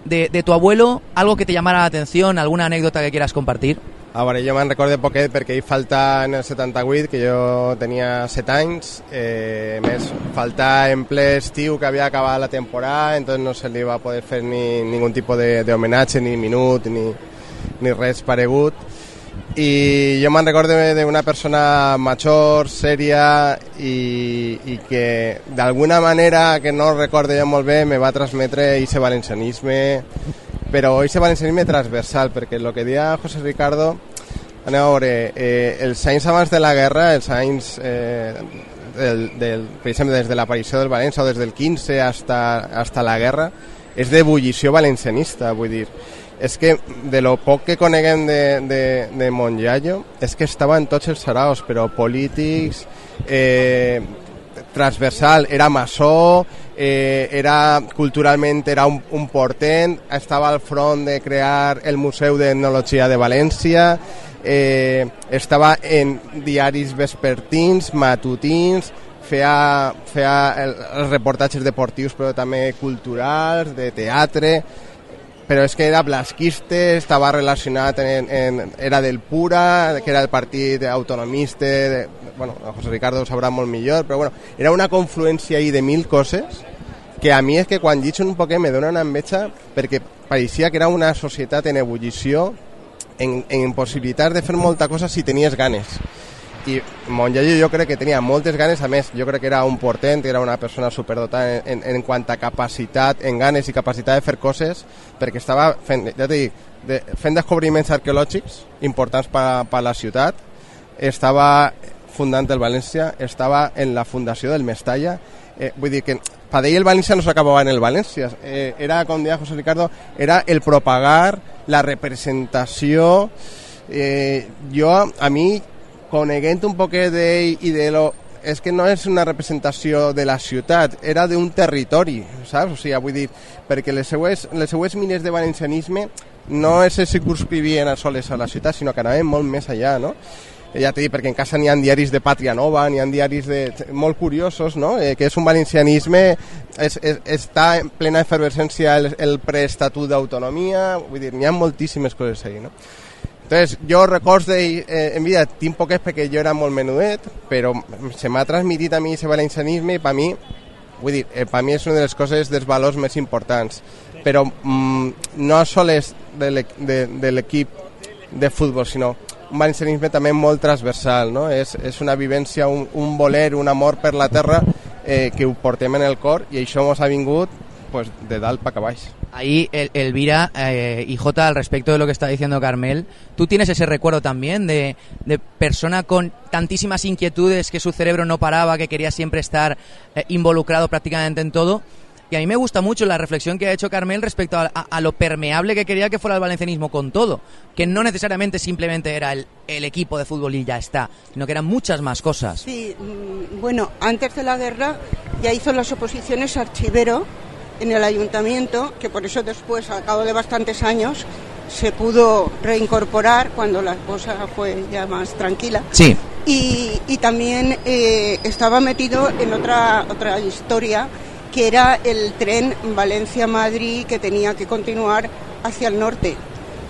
de tu abuelo, algo que te llamara la atención, alguna anécdota que quieras compartir. A veure, jo me'n recordo poquet perquè ell falta en el 78, que jo tenia 7 anys, més faltar en ple estiu que havia acabat la temporada, entonces no se li va poder fer ningún tipus de homenatge, ni minut, ni res paregut. I jo me'n recordo d'una persona major, sèria, i que d'alguna manera, que no recordo jo molt bé, me va transmetre aquest valencianisme, però aquest valencianisme transversal, perquè el que deia José Ricardo, anem a veure, els anys abans de la guerra, els anys, per exemple, des de l'aparició del València o des del 15 hasta la guerra, és d'ebullició valencianista, vull dir, és que de lo poc que coneguem de Montllallo és que estava en tots els saraos, però polítics, transversal, era maçó, era culturalment era un portent, estava al front de crear el Museu d'Etnologia de València, estava en diaris vespertins, matutins, feia els reportatges deportius però també culturals, de teatre, però és que era blasquista, estava relacionat era del Pura, que era el partit autonomista, bueno, José Ricardo ho sabrà molt millor, però bueno, era una confluència ahí de mil coses que a mi és que quan llitjo un poquet me dona una enveja perquè pareixia que era una societat en ebullició, en possibilitats de fer molta cosa si tenies ganes. I Montllallo jo crec que tenia moltes ganes, a més jo crec que era un portent, era una persona superdotada en quant a capacitat, en ganes i capacitat de fer coses, perquè estava fent, ja t'he dit, fent descobriments arqueològics importants per la ciutat, estava fundant el València, estava en la fundació del Mestalla, vull dir que per ell el València no s'acabava en el València, era, com deia José Ricardo, era el propagar, la representació, a mi coneguent un poquet d'ell i de lo... És que no és una representació de la ciutat, era d'un territori, saps? O sigui, vull dir, perquè les seues mines de valencianisme no se circunscrivien soles a la ciutat, sinó que anaven molt més allà, no? Ja t'he dit, perquè en casa n'hi ha diaris de Pàtria Nova, n'hi ha diaris molt curiosos, no? Que és un valencianisme, està en plena efervescència el preestatut d'autonomia, vull dir, n'hi ha moltíssimes coses ahí, no? Entonces, jo records en vida tinc poquets perquè jo era molt menudet, però se m'ha transmitit a mi aquest valencianisme i per mi, vull dir, per mi és una de les coses, dels valors més importants. Però no sols de l'equip de futbol, sinó un valencianisme també molt transversal, no? És una vivència, un voler, un amor per la terra que ho portem en el cor i això ens ha vingut pues, de dalt pa baix. Ahí, Elvira y Jota, al respecto de lo que está diciendo Carmel, ¿tú tienes ese recuerdo también de persona con tantísimas inquietudes que su cerebro no paraba, que quería siempre estar involucrado prácticamente en todo? Y a mí me gusta mucho la reflexión que ha hecho Carmel respecto a lo permeable que quería que fuera el valencianismo con todo, que no necesariamente simplemente era el equipo de fútbol y ya está, sino que eran muchas más cosas. Sí, bueno, antes de la guerra ya hizo las oposiciones archivero en el ayuntamiento, que por eso después, al cabo de bastantes años, se pudo reincorporar cuando la cosa fue ya más tranquila. Sí. Y también estaba metido en otra historia, que era el tren Valencia-Madrid, que tenía que continuar hacia el norte,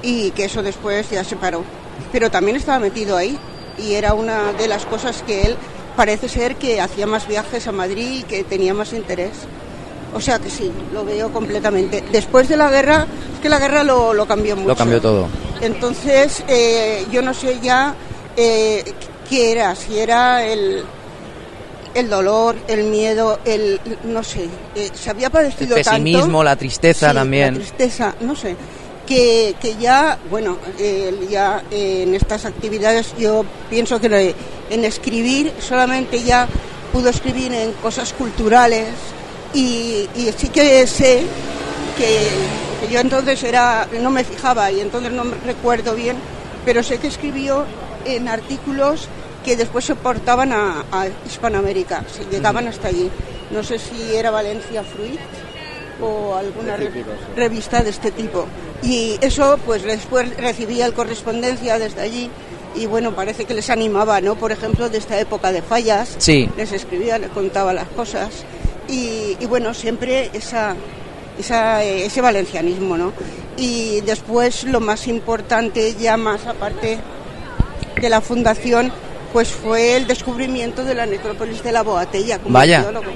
y que eso después ya se paró. Pero también estaba metido ahí, y era una de las cosas que él parece ser que hacía más viajes a Madrid y que tenía más interés. O sea que sí, lo veo completamente. Después de la guerra, es que la guerra lo cambió mucho. Lo cambió todo. Entonces, yo no sé ya qué era, si era el dolor, el miedo, no sé, se había padecido tanto. El pesimismo, tanto, la tristeza sí, también. La tristeza, no sé, que ya, bueno, ya en estas actividades yo pienso que en escribir solamente ya pudo escribir en cosas culturales. Y sí que sé que yo entonces no me fijaba y entonces no me recuerdo bien, pero sé que escribió en artículos que después se portaban a Hispanoamérica, se llegaban hasta allí. No sé si era Valencia Fruit o alguna revista de este tipo. Y eso pues después recibía el correspondencia desde allí y bueno, parece que les animaba, ¿no? Por ejemplo, de esta época de fallas, sí. Les escribía, les contaba las cosas. Y bueno, siempre esa ese valencianismo, ¿no? Y después lo más importante, ya más aparte de la fundación, pues fue el descubrimiento de la necrópolis de la Boatella como arqueólogo.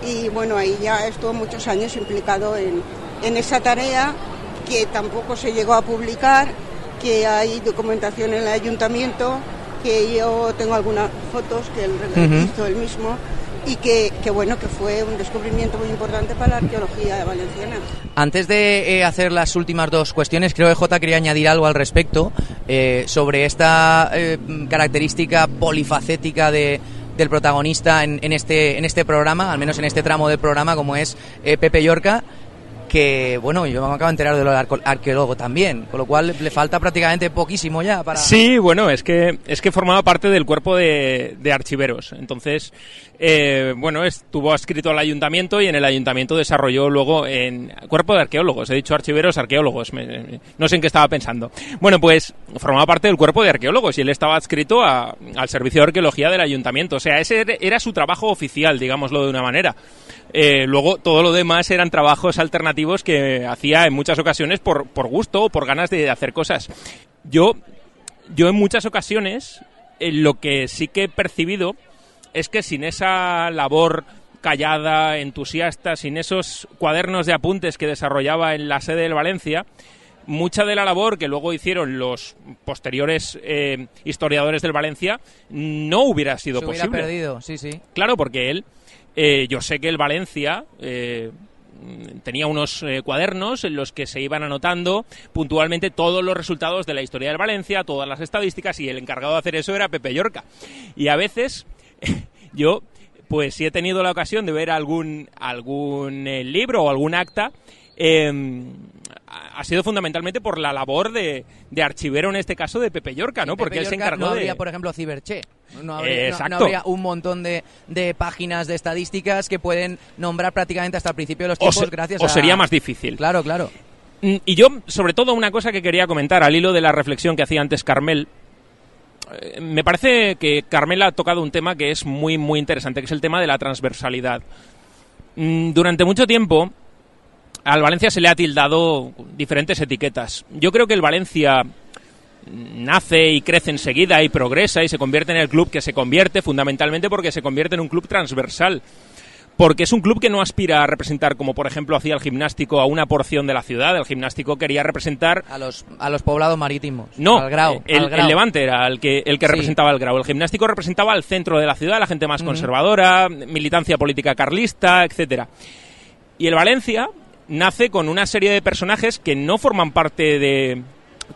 Y bueno, ahí ya estuvo muchos años implicado en esa tarea, que tampoco se llegó a publicar, que hay documentación en el ayuntamiento, que yo tengo algunas fotos que él hizo él mismo, y que bueno, que fue un descubrimiento muy importante para la arqueología valenciana. Antes de hacer las últimas dos cuestiones, creo que Jota quería añadir algo al respecto sobre esta característica polifacética del protagonista en este programa, al menos en este tramo del programa, como es Pepe Llorca, que, bueno, yo me acabo de enterar de lo del arqueólogo también, con lo cual le falta prácticamente poquísimo ya para... Sí, bueno, es que formaba parte del cuerpo de archiveros. Entonces, bueno, estuvo adscrito al ayuntamiento y en el ayuntamiento desarrolló luego en cuerpo de arqueólogos. He dicho archiveros, arqueólogos, no sé en qué estaba pensando. Bueno, pues formaba parte del cuerpo de arqueólogos y él estaba adscrito al servicio de arqueología del ayuntamiento. O sea, ese era su trabajo oficial, digámoslo de una manera. Luego todo lo demás eran trabajos alternativos que hacía en muchas ocasiones por gusto o por ganas de hacer cosas. Yo en muchas ocasiones lo que sí que he percibido es que sin esa labor callada, entusiasta, sin esos cuadernos de apuntes que desarrollaba en la sede del Valencia, mucha de la labor que luego hicieron los posteriores historiadores del Valencia no hubiera sido posible. Se hubiera perdido, sí. Claro, porque él... yo sé que el Valencia tenía unos cuadernos en los que se iban anotando puntualmente todos los resultados de la historia del Valencia, todas las estadísticas, y el encargado de hacer eso era Pepe Llorca. Y a veces yo, pues si he tenido la ocasión de ver algún libro o algún acta, ha sido fundamentalmente por la labor de archivero, en este caso de Pepe Llorca, ¿no? Porque él se encargó no habría, por ejemplo, Ciberche. No habría un montón de páginas de estadísticas que pueden nombrar prácticamente hasta el principio de los tiempos gracias a... O sería más difícil. Claro. Y yo, sobre todo, una cosa que quería comentar al hilo de la reflexión que hacía antes Carmel. Me parece que Carmel ha tocado un tema que es muy, muy interesante, que es el tema de la transversalidad. Durante mucho tiempo al Valencia se le ha tildado diferentes etiquetas. Yo creo que el Valencia nace y crece enseguida y progresa y se convierte en el club que se convierte, fundamentalmente porque se convierte en un club transversal. Porque es un club que no aspira a representar, como por ejemplo hacía el Gimnástico, a una porción de la ciudad. El Gimnástico quería representar... A los poblados marítimos. No, al Grau. El Levante era el que representaba al Grau. El Gimnástico representaba al centro de la ciudad, la gente más conservadora, militancia política carlista, etcétera. Y el Valencia nace con una serie de personajes que no forman parte de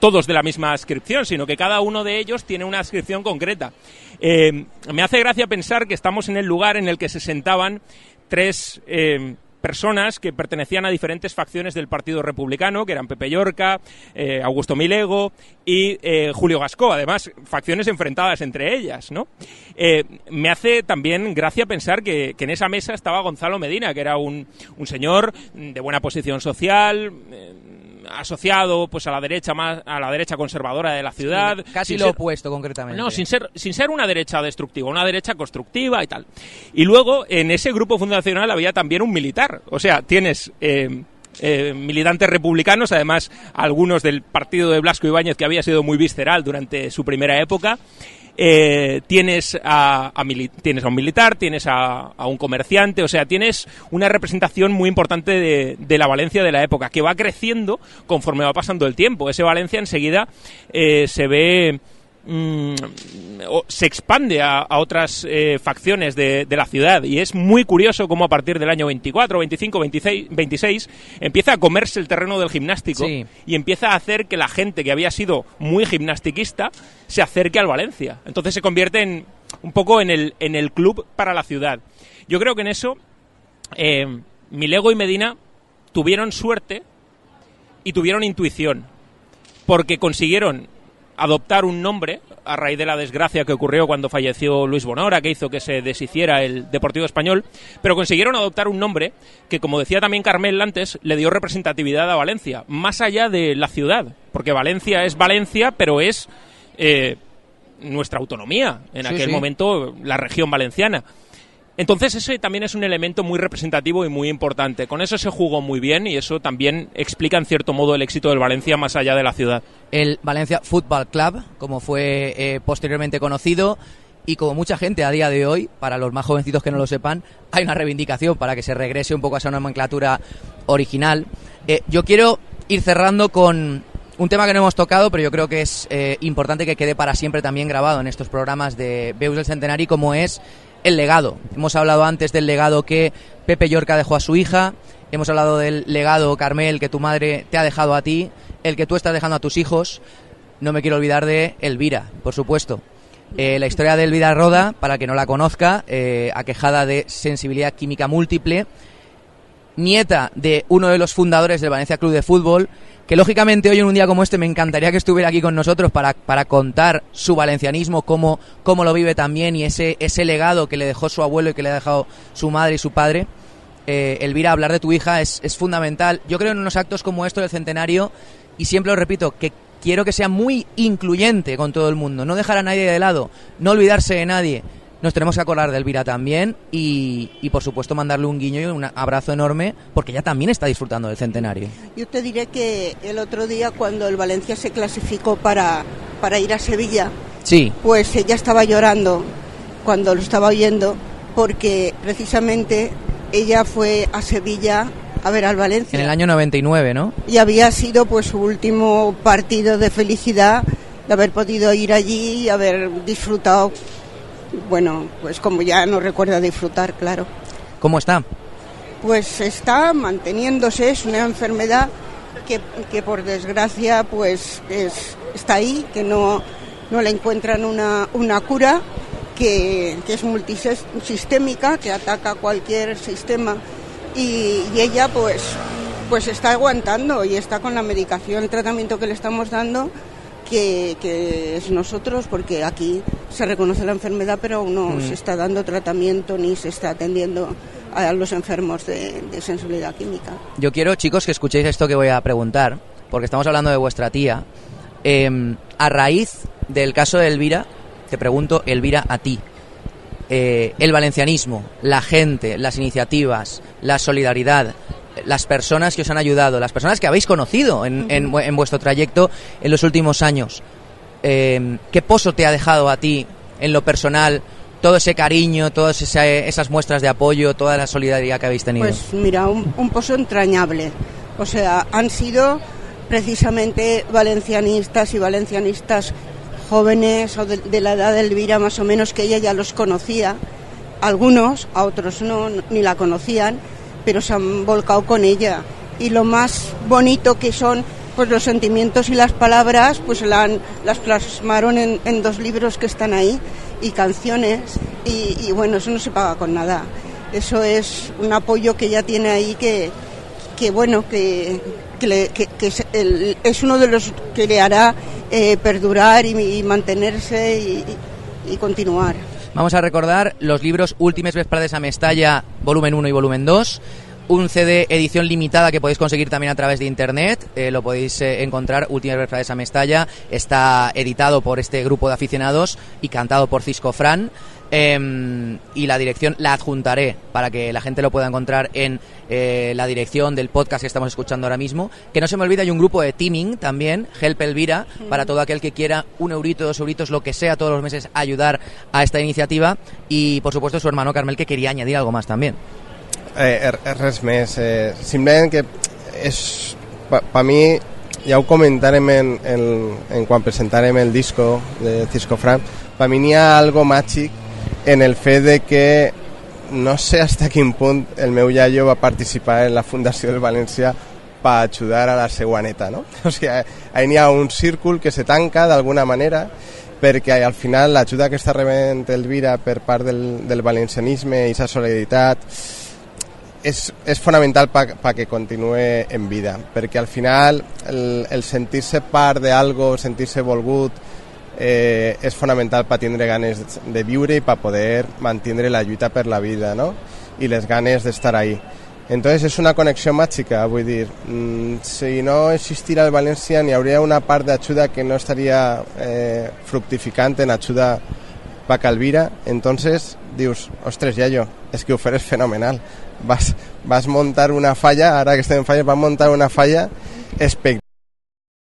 todos de la misma adscripción, sino que cada uno de ellos tiene una adscripción concreta. Me hace gracia pensar que estamos en el lugar en el que se sentaban tres personas que pertenecían a diferentes facciones del Partido Republicano, que eran Pepe Llorca, Augusto Milego y Julio Gascó, además facciones enfrentadas entre ellas, ¿no? Me hace también gracia pensar que en esa mesa estaba Gonzalo Medina, que era un señor de buena posición social, asociado pues a la derecha conservadora de la ciudad, casi lo opuesto concretamente. No, sin ser una derecha destructiva, una derecha constructiva y tal. Y luego en ese grupo fundacional había también un militar, o sea, tienes militantes republicanos, además algunos del partido de Blasco Ibáñez, que había sido muy visceral durante su primera época. Tienes a un militar, tienes a un comerciante, o sea, tienes una representación muy importante de la Valencia de la época, que va creciendo conforme va pasando el tiempo. Ese Valencia enseguida se ve... se expande a otras facciones de la ciudad, y es muy curioso cómo a partir del año 24, 25, 26 empieza a comerse el terreno del Gimnástico, sí, y empieza a hacer que la gente que había sido muy gimnastiquista se acerque al Valencia. Entonces se convierte un poco en el club para la ciudad. Yo creo que en eso Milego y Medina tuvieron suerte y tuvieron intuición, porque consiguieron adoptar un nombre a raíz de la desgracia que ocurrió cuando falleció Luis Bonora, que hizo que se deshiciera el Deportivo Español, pero consiguieron adoptar un nombre que, como decía también Carmel antes, le dio representatividad a Valencia, más allá de la ciudad, porque Valencia es Valencia, pero es nuestra autonomía, en aquel momento la región valenciana. Entonces ese también es un elemento muy representativo y muy importante. Con eso se jugó muy bien y eso también explica en cierto modo el éxito del Valencia más allá de la ciudad. El Valencia Football Club, como fue posteriormente conocido, y como mucha gente a día de hoy, para los más jovencitos que no lo sepan, hay una reivindicación para que se regrese un poco a esa nomenclatura original. Yo quiero ir cerrando con un tema que no hemos tocado, pero yo creo que es importante que quede para siempre también grabado en estos programas de Veus del Centenari, como es el legado. Hemos hablado antes del legado que Pepe Llorca dejó a su hija, hemos hablado del legado, Carmel, que tu madre te ha dejado a ti, el que tú estás dejando a tus hijos. No me quiero olvidar de Elvira, por supuesto. La historia de Elvira Roda, para que no la conozca, aquejada de sensibilidad química múltiple, nieta de uno de los fundadores del Valencia Club de Fútbol, que lógicamente hoy en un día como este me encantaría que estuviera aquí con nosotros para contar su valencianismo, cómo lo vive también, y ese legado que le dejó su abuelo y que le ha dejado su madre y su padre. Elvira, hablar de tu hija es fundamental. Yo creo en unos actos como estos del centenario, y siempre lo repito, que quiero que sea muy incluyente con todo el mundo, no dejar a nadie de lado, no olvidarse de nadie. Nos tenemos que acordar de Elvira también y por supuesto mandarle un guiño y un abrazo enorme, porque ella también está disfrutando del centenario. Yo te diré que el otro día, cuando el Valencia se clasificó para ir a Sevilla, sí, pues ella estaba llorando cuando lo estaba oyendo, porque precisamente ella fue a Sevilla a ver al Valencia. En el año 99, ¿no? Y había sido pues su último partido de felicidad, de haber podido ir allí y haber disfrutado. Bueno, pues como ya no recuerda disfrutar, claro. ¿Cómo está? Pues está manteniéndose, es una enfermedad que por desgracia pues está ahí, que no le encuentran una cura, que es multisistémica, que ataca cualquier sistema, y ella pues está aguantando y está con la medicación, el tratamiento que le estamos dando, que es nosotros, porque aquí se reconoce la enfermedad, pero aún no se está dando tratamiento ni se está atendiendo a los enfermos de sensibilidad química. Yo quiero, chicos, que escuchéis esto que voy a preguntar, porque estamos hablando de vuestra tía. A raíz del caso de Elvira, te pregunto, Elvira, a ti, el valencianismo, la gente, las iniciativas, la solidaridad, las personas que os han ayudado, las personas que habéis conocido en vuestro trayecto en los últimos años, ¿qué pozo te ha dejado a ti en lo personal todo ese cariño, todas esas muestras de apoyo, toda la solidaridad que habéis tenido? Pues mira, un pozo entrañable. O sea, han sido precisamente valencianistas y valencianistas jóvenes o de la edad de Elvira más o menos, que ella ya los conocía, algunos, a otros no, ni la conocían, pero se han volcado con ella, y lo más bonito que son pues los sentimientos y las palabras, pues las plasmaron en 2 libros que están ahí, y canciones, y bueno, eso no se paga con nada. Eso es un apoyo que ella tiene ahí que bueno, que es uno de los que le hará perdurar y mantenerse y continuar. Vamos a recordar los libros Últimes Vesprades a Mestalla, volumen 1 y volumen 2, un CD edición limitada que podéis conseguir también a través de internet, lo podéis encontrar, Últimes Vesprades a Mestalla, está editado por este grupo de aficionados y cantado por Cisco Fran, y la dirección la adjuntaré para que la gente lo pueda encontrar en la dirección del podcast que estamos escuchando ahora mismo. Que no se me olvide, hay un grupo de teaming también, Help Elvira, para todo aquel que quiera 1 eurito, 2 euritos, lo que sea, todos los meses ayudar a esta iniciativa, y por supuesto su hermano Carmel, que quería añadir algo más también. Res més, simplement que és per mi, ja ho comentarem en quan presentarem el disco de Cisco Fran, per mi n'hi ha algo màgic en el fet de que no sé hasta quin punt el meu iaio va participar en la fundació del València per ajudar a la seva neta, no? O sigui, ahí n'hi ha un círcul que se tanca d'alguna manera, perquè al final l'ajuda que està rebent Elvira per part del valencianisme i sa solidaritat és fonamental perquè continuï en vida, perquè al final el sentir-se part d'algo, sentir-se volgut, és fonamental per tindre ganes de viure i per poder mantenir la lluita per la vida, ¿no? I les ganes d'estar ahí. Entonces és una connexió màgica, vull dir, si no existira el València n'hi hauria una part d'ajuda que no estaria fructificant en ajuda para Elvira. Entonces dius, ostres, Yayo, és que ho faràs fenomenal. Vas muntar una falla, ara que estem en falla, vas muntar una falla espectacular.